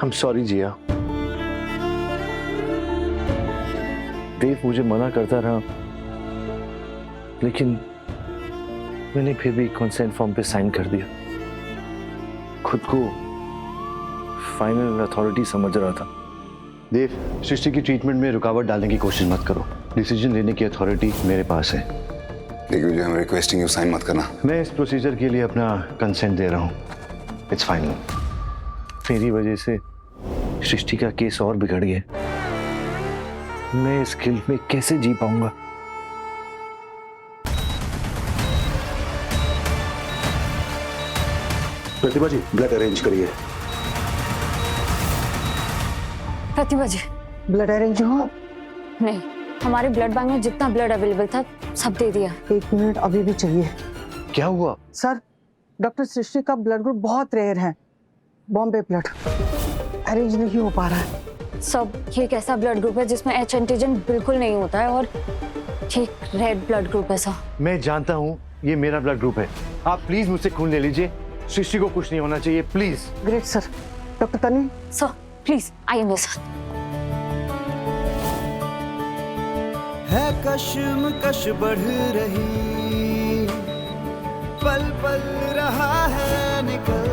I'm sorry जिया। देव मुझे मना करता रहा, लेकिन मैंने फिर भी कंसेंट फॉर्म पे साइन कर दिया। खुद को फाइनल अथॉरिटी समझ रहा था। देव, सृष्टि की ट्रीटमेंट में रुकावट डालने की कोशिश मत करो। डिसीजन लेने की अथॉरिटी मेरे पास है। लेकिन I am requesting you sign मत करना। मैं इस प्रोसीजर के लिए अपना कंसेंट दे रहा हूँ। It's final. मेरी वजह से सृष्टि का केस और बिगड़ गया। मैं इस गिल्ट में कैसे जी पाऊंगा? प्रतिभा जी, ब्लड अरेंज करिए। प्रतिभा जी, ब्लड अरेंज हो? नहीं, हमारे ब्लड बैंक में जितना ब्लड अवेलेबल था सब दे दिया। 1 मिनट अभी भी चाहिए। क्या हुआ? सर, डॉक्टर सृष्टि का ब्लड ग्रुप बहुत रेयर है। बॉम्बे ब्लड अरेंज नहीं हो पा रहा है। सब ये एक ऐसा ब्लड ग्रुप है जिसमें H एंटीजन बिल्कुल नहीं होता है और ये रेड ब्लड ग्रुप है सर। मैं जानता हूँ ये मेरा ब्लड ग्रुप है। आप प्लीज मुझसे खून ले लीजिए। सृष्टि को कुछ नहीं होना चाहिए, प्लीज। Great sir. डॉक्टर तनी, सर प्लीज आइए मेरे साथ। है कश्मकश बढ़ रही, पल पल रहा है निकल,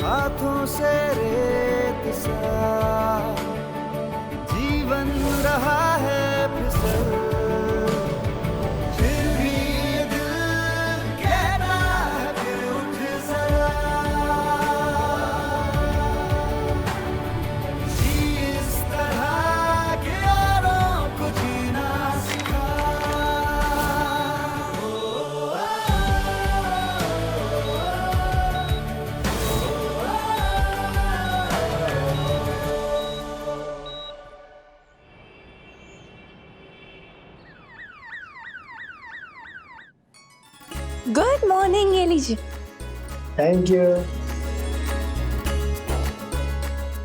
हाथों से रेत सा जीवन रहा है फिसल। फिर भी ये दिल कहता है फिर उठ जरा, जी इस तरह के औरों को जीना सिखा। गुड मॉर्निंग, ये लीजिए। Thank you.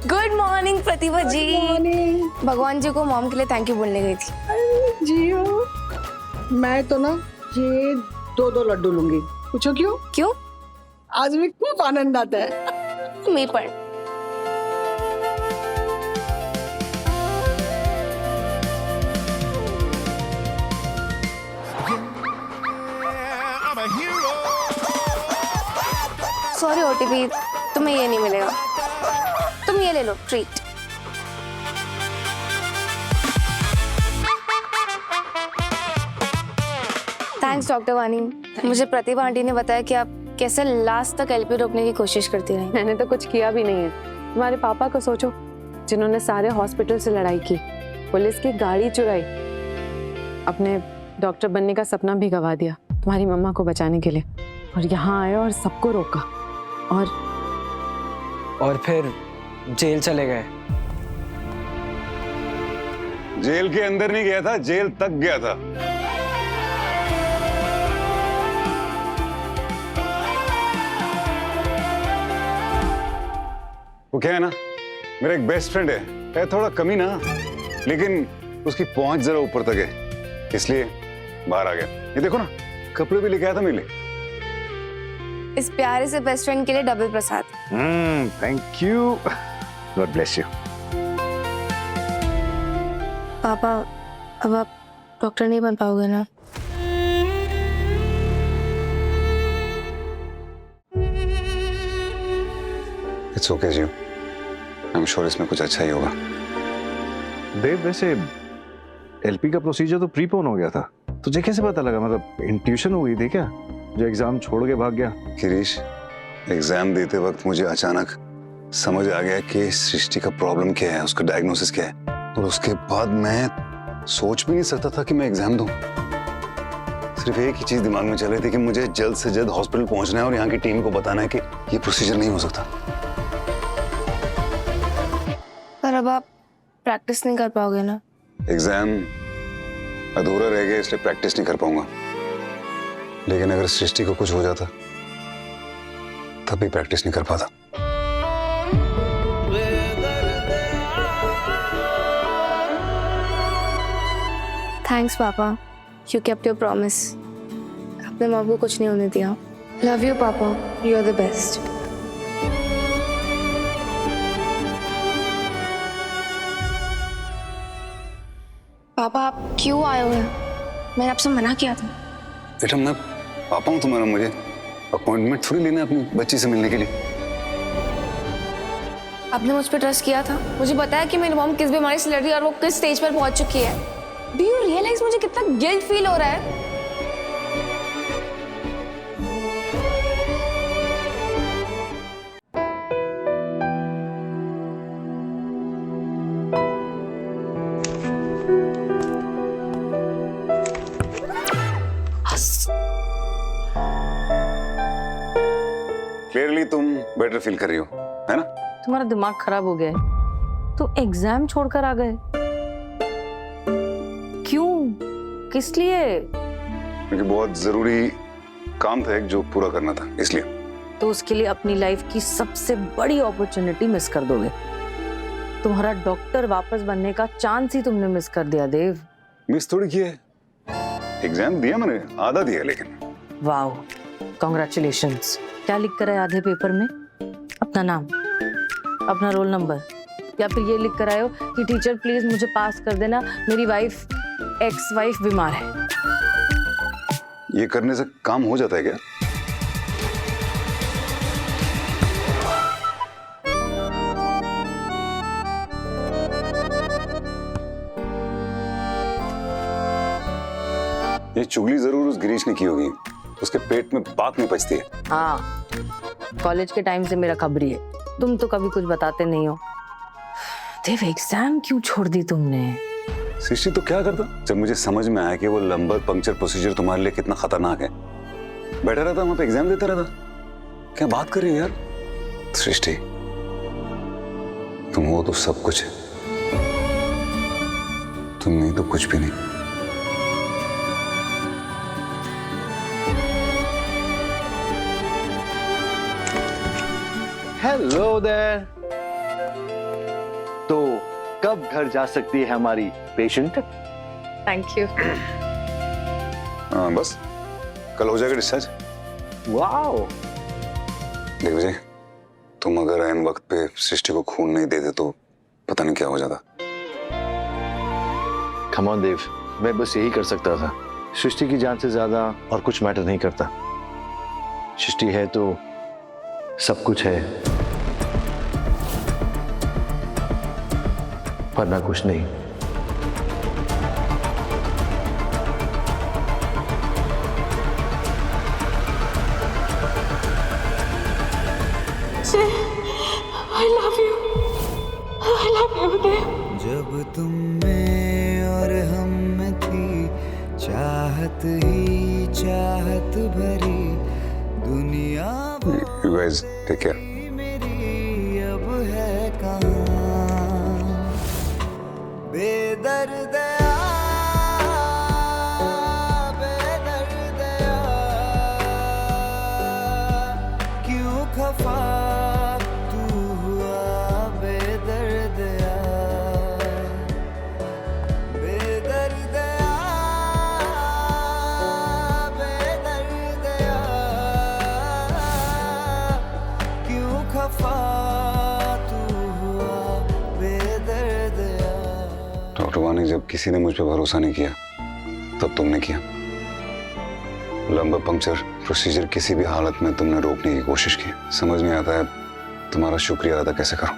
गुड मॉर्निंग प्रतिभा जी। भगवान जी को मॉम के लिए थैंक यू बोलने गई थी। जियो, मैं तो ना ये 2-2 लड्डू लूंगी। पूछो क्यों? क्यों? आज भी खूब आनंद आता है। मैं पर सॉरी ओटीपी, तुम्हें ये नहीं मिलेगा। तुम ये ले लो, ट्रीट। थैंक्स डॉक्टर वानी। मुझे प्रतिभा आंटी ने बताया कि आप कैसे लास्ट तक एलपी रोकने की कोशिश करती रही। मैंने तो कुछ किया भी नहीं है। तुम्हारे पापा को सोचो, जिन्होंने सारे हॉस्पिटल से लड़ाई की, पुलिस की गाड़ी चुराई, अपने डॉक्टर बनने का सपना भी गवा दिया तुम्हारी मम्मा को बचाने के लिए, और यहाँ आए और सबको रोका और फिर जेल चले गए। जेल के अंदर नहीं गया था, जेल तक गया था। वो क्या है ना, मेरा एक बेस्ट फ्रेंड है थोड़ा कमी ना, लेकिन उसकी पहुंच जरा ऊपर तक है, इसलिए बाहर आ गया। ये देखो ना, कपड़े भी लेके आया था मेरे लिए। इस प्यारे से बेस्ट फ्रेंड के लिए double prasad. Thank you. God bless you. पापा, अब आप डॉक्टर नहीं बन पाओगे ना? इट्स ओके जी, आई एम श्योर इसमें कुछ अच्छा ही होगा। देव, वैसे एलपी का प्रोसीजर तो प्रीपोन हो गया था, तुझे कैसे पता लगा? मतलब इंट्यूशन हो गई थी क्या जो एग्जाम छोड़ के भाग गया? गिरीश, एग्जाम देते वक्त मुझे अचानक समझ आ गया कि सृष्टि का प्रॉब्लम क्या है, उसका डायग्नोसिस क्या है, और उसके बाद मैं सोच भी नहीं सकता था कि मैं एग्जाम दूं। सिर्फ एक ही चीज दिमाग में चल रही थी कि मुझे जल्द से जल्द हॉस्पिटल पहुंचना है और यहाँ की टीम को बताना है कि ये प्रोसीजर नहीं हो सकता। पर अब आप प्रैक्टिस नहीं कर पाओगे ना? एग्जाम अधूरा रह गया, इसलिए प्रैक्टिस नहीं कर पाऊंगा, लेकिन अगर सृष्टि को कुछ हो जाता तब भी प्रैक्टिस नहीं कर पाता। थैंक्स पापा, यू केप्ट योर प्रॉमिस। अपने मॉम को कुछ नहीं होने दिया। लव यू पापा, यू आर द बेस्ट। पापा आप क्यों आए हुए हैं? मैंने आपसे मना किया था। बेटा मैं पापा हूँ तुम्हारा, मुझे अपॉइंटमेंट थोड़ी लेना है अपनी बच्ची से मिलने के लिए। आपने मुझ पर ट्रस्ट किया था, मुझे बताया कि मेरी मॉम किस बीमारी से लड़ रही है और वो किस स्टेज पर पहुंच चुकी है। डू यू रियलाइज मुझे कितना गिल्ट फील हो रहा है? क्लियरली तुम बेटर फील कर रही हो, है ना? तुम्हारा दिमाग खराब हो गया है। तो एग्जाम छोड़कर आ गए क्यों? किस लिए? क्योंकि बहुत जरूरी काम था एक जो पूरा करना था, इसलिए। तो उसके लिए अपनी लाइफ की सबसे बड़ी अपॉर्चुनिटी मिस कर दोगे। तुम्हारा डॉक्टर वापस बनने का चांस ही तुमने मिस कर दिया देव। मिस थोड़ी किया है, एग्जाम दिया मैंने, आधा दिया लेकिन। वाह, कॉन्ग्रेचुलेशंस। क्या लिख कर आए आधे पेपर में? अपना नाम, अपना रोल नंबर, या फिर ये लिख कर आए हो कि टीचर प्लीज मुझे पास कर देना, मेरी वाइफ एक्स वाइफ बीमार है। ये करने से काम हो जाता है क्या? ये चुगली जरूर उस गिरीश ने की होगी, उसके पेट में बात नहीं पचती है। हाँ, कॉलेज के टाइम से मेरा खबरी है, तुम तो कभी कुछ बताते नहीं हो। देव, एग्जाम क्यों छोड़ दी तुमने? सृष्टि तो क्या करता जब मुझे समझ में आया कि वो लंबर पंक्चर प्रोसीजर तुम्हारे लिए कितना खतरनाक है। बैठा रहता वहां पे एग्जाम देता रहता। क्या बात कर रही हो यार? सृष्टि तुम हो तो सब कुछ है, तुम नहीं तो कुछ भी नहीं। Hello there. तो कब घर जा सकती है हमारी पेशेंट? Thank you. हाँ बस कल हो जाएगा डिस्चार्ज। वाओ। देख विजय, तुम अगर ऐन वक्त पे सृष्टि को खून नहीं देते तो पता नहीं क्या हो जाता। कम ऑन देव, मैं बस यही कर सकता था। सृष्टि की जान से ज्यादा और कुछ मैटर नहीं करता। सृष्टि है तो सब कुछ है, वरना कुछ नहीं। जब तुम में और हम में थी चाहत ही चाहत भरी दुनिया You guys take care. मेरी अब है कहाँ बेदर्दया बेदर्दया क्यों खफा तू हुआ बेदर्दया बेदर्दया बेदर्दया क्यों खफा तू हुआ बेदर्दया। डॉक्टर वानी, जब किसी ने मुझ पर भरोसा नहीं किया तब तुमने किया। लंबा पंक्चर प्रोसीजर किसी भी हालत में तुमने रोकने की कोशिश की। समझ नहीं आता है तुम्हारा शुक्रिया अदा कैसे करूं।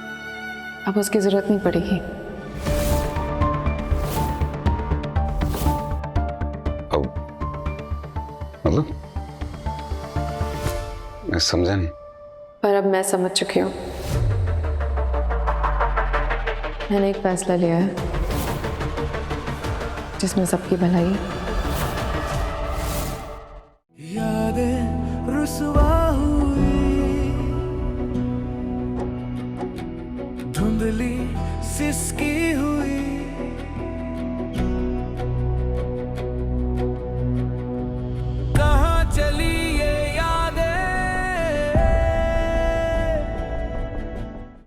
अब उसकी जरूरत नहीं पड़ेगी। अब मतलब मैं समझा नहीं। पर अब मैं समझ चुकी हूँ। मैंने एक फैसला लिया है जिसमें सबकी भलाई। यादें रुसवा हुई धुंधली सिसकी हुई